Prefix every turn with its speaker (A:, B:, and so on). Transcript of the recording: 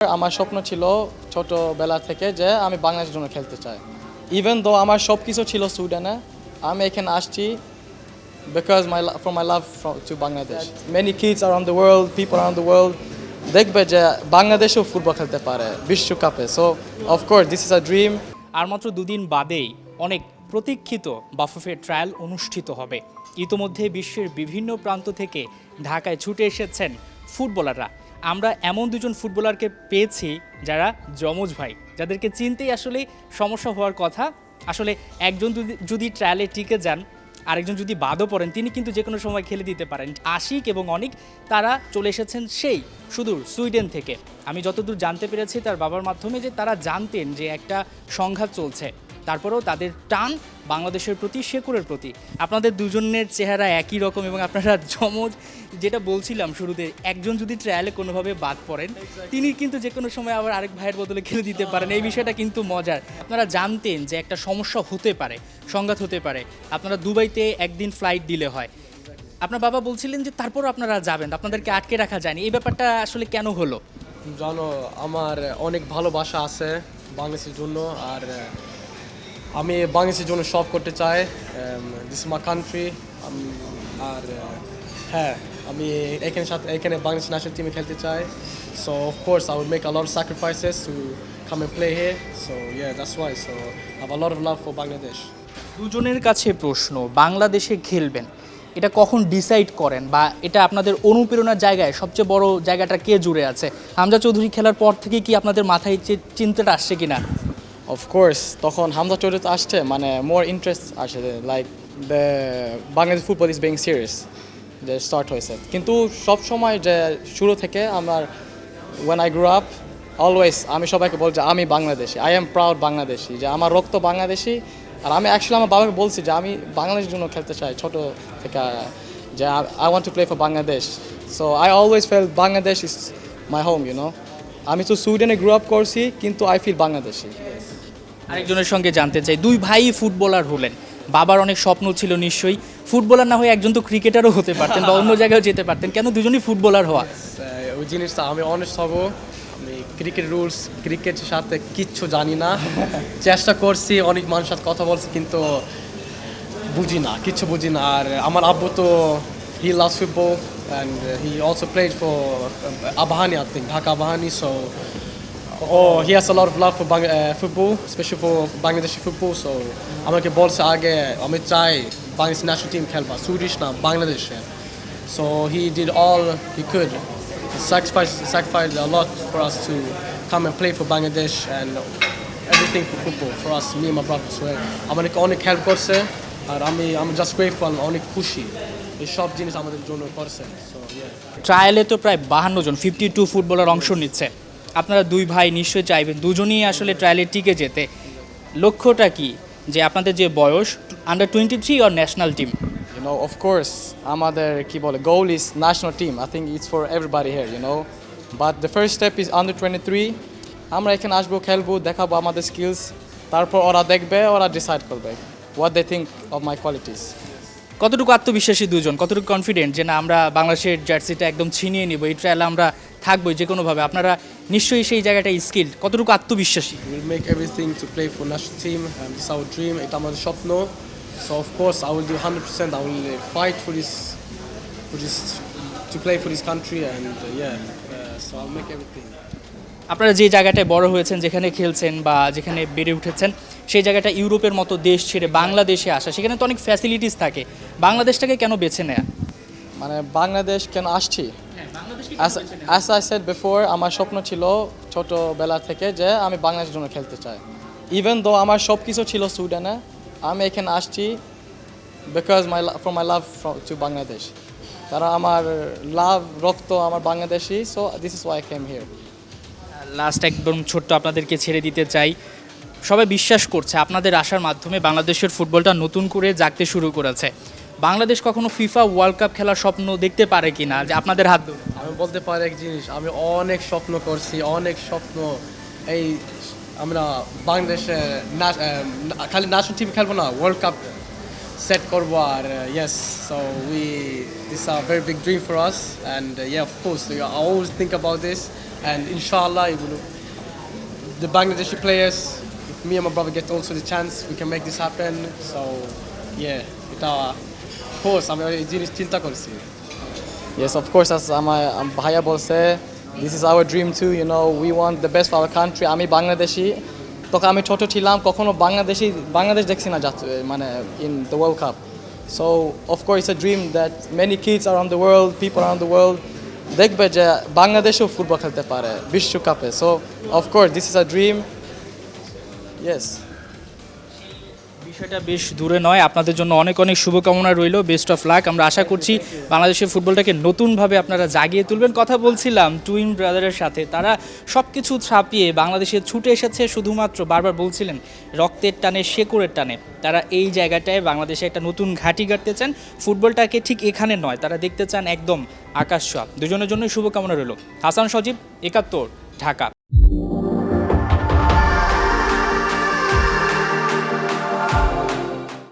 A: আমার স্বপ্ন ছিল ছোটবেলা থেকে যে আমি বাংলাদেশের জন্য খেলতে চাই। ইভেন দো আমার সব কিছু ছিল সুইডেনে, আমি এখানে আসছি because from my love to Bangladesh. Many kids around the world, people around the world দেখবে যে বাংলাদেশেও ফুটবল খেলতে পারে বিশ্বকাপে। So of course this is a dream.
B: আর মাত্র দুদিন বাদেই অনেক প্রতীক্ষিত বাফুফে ট্রায়াল অনুষ্ঠিত হবে। ইতোমধ্যে বিশ্বের বিভিন্ন প্রান্ত থেকে ঢাকায় ছুটে এসেছেন ফুটবলাররা। আমরা এমন দুজন ফুটবলারকে পেয়েছি যারা যমজ ভাই, যাদেরকে চিনতেই আসলে সমস্যা হওয়ার কথা। আসলে একজন যদি ট্রায়ালে টিকে যান, আরেকজন যদি বাদও পড়েন, তিনি কিন্তু যে কোনো সময় খেলে দিতে পারেন। আশিক এবং অনিক তারা চলে এসেছেন সেই সুদূর সুইডেন থেকে। আমি যতদূর জানতে পেরেছি তার বাবার মাধ্যমে যে তারা জানতেন যে একটা সংঘাত চলছে, তারপরেও তাদের টান বাংলাদেশের প্রতি, শেকড়ের প্রতি। আপনাদের দুজনের চেহারা একই রকম এবং আপনারা যমজ। যেটা বলছিলাম শুরুতে, একজন যদি ট্রায়ালে কোনোভাবে বাদ পড়েন, তিনি কিন্তু যে কোনো সময় আবার আরেক ভাইয়ের বদলে খেলে দিতে পারেন। এই বিষয়টা কিন্তু মজার। আপনারা জানতেন যে একটা সমস্যা হতে পারে, সংঘাত হতে পারে। আপনারা দুবাইতে একদিন ফ্লাইট দিলে হয়। আপনার বাবা বলছিলেন যে তারপরও আপনারা যাবেন, আপনাদেরকে আটকে রাখা যায়নি। এই ব্যাপারটা আসলে কেন হলো?
C: জানো, আমার অনেক ভালোবাসা আছে বাংলাদেশের জন্য, আর আমি বাংলাদেশের জন্য সব করতে চাই। This my country. আর হ্যাঁ, আমি এখানে বাংলাদেশ ন্যাশনাল টিমে খেলতে চাই। So of course I will make a lot of sacrifices to come and play here. So yeah, that's why. So I have a lot of love for Bangladesh.
B: দুজনের কাছে প্রশ্ন, বাংলাদেশে খেলবেন, এটা কখন ডিসাইড করেন, বা এটা আপনাদের অনুপ্রেরণার জায়গায় সবচেয়ে বড় জায়গাটা কে জুড়ে আছে? হামজা চৌধুরী খেলার পর থেকে কি আপনাদের মাথায় চিন্তাটা আসছে কিনা?
A: অফকোর্স তখন হামজা চৌধুরী আসছে, মানে মোর ইন্টারেস্ট আসে, like the Bangladesh football is being serious যে স্টার্ট হয়েছে। কিন্তু সব সময় যে শুরু থেকে আমার when I grow up always আমি সবাইকে বল যে আমি Bangladeshi, I am proud Bangladeshi, যে আমার রক্ত বাংলাদেশি। আর আমি অ্যাকচুয়ালি আমার বাবাকে বলছি যে আমি বাংলাদেশের জন্য খেলতে চাই ছোটো থেকে, যে I want to play for Bangladesh. So I always fell Bangladesh is my home, you know. আমি তো সুইডেনে গ্রো আপ করছি, কিন্তু আই ফিল বাংলাদেশি।
B: আরেকজনের সঙ্গে জানতে চাই, দুই ভাই ফুটবলার হলেন, বাবার অনেক স্বপ্ন ছিল নিশ্চয়ই। ফুটবলার না হয়ে একজন তো ক্রিকেটারও হতে পারতেন বা অন্য জায়গায় যেতে পারতেন, কেন দুজনই ফুটবলার হওয়া?
C: ওই জিনিসটা আমি অনেস্ট হব, আমি ক্রিকেট রুলস, ক্রিকেটের সাথে কিচ্ছু জানি না। চেষ্টা করছি, অনেক মানুষের সাথে কথা বলছি, কিন্তু বুঝি না, কিচ্ছু বুঝি না। আর আমার আব্বু তো he loves football and he also played for Abahani, I think Dhaka Abahani. So he has a lot of love for football, especially for Bangladeshi football. So আমাকে বলছে আগে আমি চাই বাংলাদেশ ন্যাশনাল টিম খেলবা, সুইডিশ না বাংলাদেশে। So he did all he could. He sacrificed a lot for us to come and play for Bangladesh and everything for football for us, me and my brother. So আমাকে অনেক help করছে, আর আমি just grateful, অনেক খুশি এই সব জিনিস আমাদের জন্য করছে। So yeah.
B: ট্রায়ালে তো প্রায় 52 জন 52 ফুটবলার অংশ নিচ্ছে। আপনারা দুই ভাই নিশ্চয়ই চাইবেন দুজনেই আসলে ট্রায়ালে টিকে যেতে। লক্ষ্যটা কি, যে আপনাদের যে বয়স, under 23 or national team?
A: You know, of course, আমাদের কি বলে goal is national team. I think it's for everybody here, you know. But the first step is under 23. আমরা এখানে আসবো, খেলবো, দেখাবো আমাদের স্কিলস, তারপর ওরা দেখবে, ওরা ডিসাইড করবে what they think of my qualities.
B: কতটুকু আত্মবিশ্বাসী দুজন, কতটুকু কনফিডেন্ট যে না আমরা বাংলাদেশের জার্সিটা একদম ছিনিয়ে নিব, এই ট্রায়ালে আমরা থাকবোই যে কোনোভাবে? আপনারা নিশ্চয়ই সেই জায়গাটায় স্কিল্ড, কতটুকু আত্মবিশ্বাসী?
C: We'll make everything to play for national team. This is our dream. এটা আমাদের স্বপ্ন. So of course I will do 100%. I will fight for this to play for this country, and so I'll make everything.
B: আপনারা যে জায়গাটায় বড় হয়েছেন, যেখানে খেলছেন বা যেখানে বেড়ে উঠেছেন, সেই জায়গাটা ইউরোপের মতো দেশ ছেড়ে বাংলাদেশে আসা, সেখানে তো অনেক ফ্যাসিলিটিস থাকে। বাংলাদেশটাকে কেন বেছে নেয়া?
A: মানে বাংলাদেশ কেন আসছি, as I said before, আমার স্বপ্ন ছিল ছোটবেলা থেকে যে আমি বাংলাদেশের জন্য খেলতে চাই। ইভেন দো আমার সব কিছু ছিল সুইডেনে, আমি এখানে আসছি because from my love to Bangladesh. তারা আমার লাভ, রক্ত আমার Bangladeshi. So this is Y I came here.
B: Last একদম ছোট্ট আপনাদেরকে ছেড়ে দিতে চাই। সবাই বিশ্বাস করছে আপনাদের আসার মাধ্যমে বাংলাদেশের ফুটবলটা নতুন করে জাগতে শুরু করেছে। বাংলাদেশ কখনো ফিফা ওয়ার্ল্ড কাপ খেলার স্বপ্ন দেখতে পারে কিনা, যে আপনাদের হাত ধরে?
C: আমি বলতে পারি এক জিনিস, আমি অনেক স্বপ্ন করছি, অনেক স্বপ্ন। এই আমরা বাংলাদেশে খালি ন্যাশনাল টিম খেলবো না, ওয়ার্ল্ড কাপ সেট করবো। আর yes, so this is a very big dream for us, and yeah, of course I always think about this. and inshallah it will, the Bangladeshi players, if me and my brother get also the chance, we can make this happen. So yeah, এটা of course আমি এই জিনিস চিন্তা করছি.
A: Yes, of course, as আমার ভাইয়া বলছে, this is our dream too, you know, we want the best for our country. আমি বাংলাদেশি, তখন আমি ছোট ছিলাম, কখনো বাংলাদেশ দেখছি না মানে in the World Cup. So of course it's a dream that many kids around the world, people around the world দেখবে যে বাংলাদেশও ফুটবল খেলতে পারে বিশ্বকাপে. So of course this is a dream. Yes.
B: বিষয়টা বেশ দূরে নয়, আপনাদের জন্য অনেক অনেক শুভকামনা রইল, বেস্ট অফ লাক। আমরা আশা করছি বাংলাদেশের ফুটবলটাকে নতুনভাবে আপনারা জাগিয়ে তুলবেন। কথা বলছিলাম টুইন ব্রাদারের সাথে, তারা সব কিছু ছাপিয়ে বাংলাদেশে ছুটে এসেছে শুধুমাত্র, বারবার বলছিলেন রক্তের টানে, শেকড়ের টানে। তারা এই জায়গাটায় বাংলাদেশে একটা নতুন ঘাঁটি গাড়তে চান, ফুটবলটাকে ঠিক এখানে নয়, তারা দেখতে চান একদম আকাশ ছোঁয়া। দুজনের জন্য শুভকামনা রইল। হাসান সজীব, ৭১, ঢাকা।